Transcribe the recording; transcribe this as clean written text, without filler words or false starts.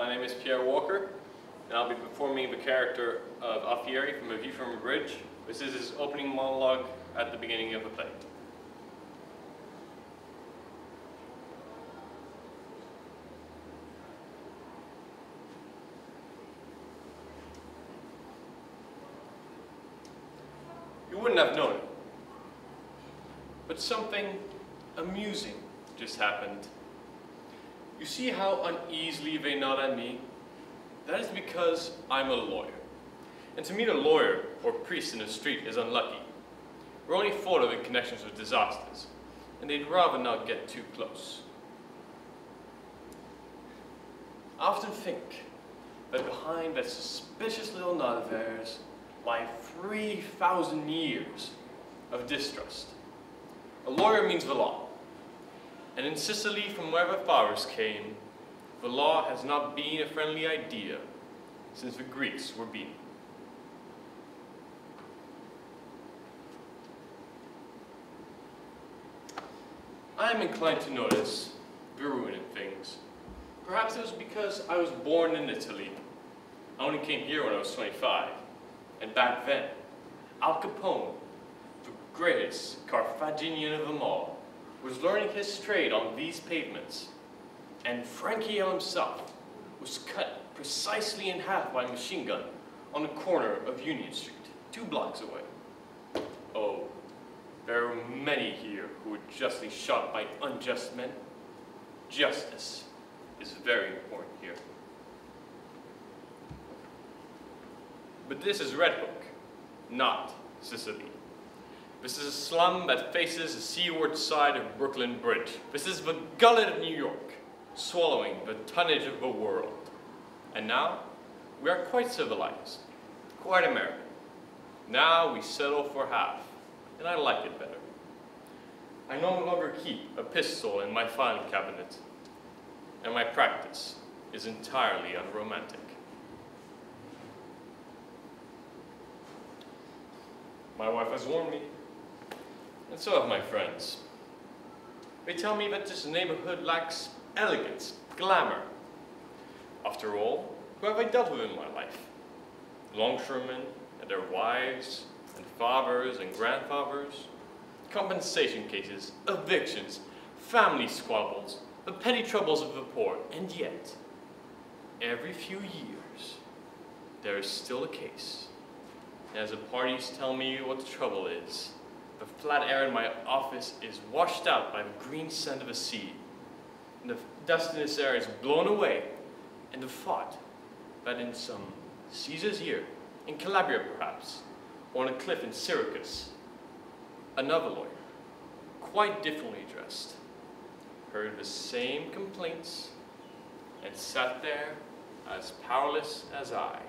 My name is Pierre Walker, and I'll be performing the character of Alfieri from A View from a Bridge. This is his opening monologue at the beginning of the play. You wouldn't have known it, but something amusing just happened. You see how uneasily they nod at me? That is because I'm a lawyer. And to meet a lawyer or priest in the street is unlucky. We're only thought of in connections with disasters, and they'd rather not get too close. I often think that behind that suspicious little nod of theirs lie 3,000 years of distrust. A lawyer means the law. And in Sicily, from where the fathers came, the law has not been a friendly idea since the Greeks were beaten. I am inclined to notice the ruin in things. Perhaps it was because I was born in Italy. I only came here when I was 25. And back then, Al Capone, the greatest Carthaginian of them all, was learning his trade on these pavements. And Frankie L himself was cut precisely in half by a machine gun on the corner of Union Street, 2 blocks away. Oh, there are many here who were justly shot by unjust men. Justice is very important here. But this is Red Hook, not Sicily. This is a slum that faces the seaward side of Brooklyn Bridge. This is the gullet of New York, swallowing the tonnage of the world. And now, we are quite civilized, quite American. Now we settle for half, and I like it better. I no longer keep a pistol in my filing cabinet, and my practice is entirely unromantic. My wife has warned me, and so have my friends. They tell me that this neighborhood lacks elegance, glamour. After all, who have I dealt with in my life? Longshoremen and their wives, and fathers and grandfathers, compensation cases, evictions, family squabbles, the petty troubles of the poor, and yet, every few years, there is still a case. As the parties tell me what the trouble is, the flat air in my office is washed out by the green scent of the sea, and the dust in this air is blown away, and the thought that in some Caesar's year, in Calabria perhaps, or on a cliff in Syracuse, another lawyer, quite differently dressed, heard the same complaints, and sat there as powerless as I.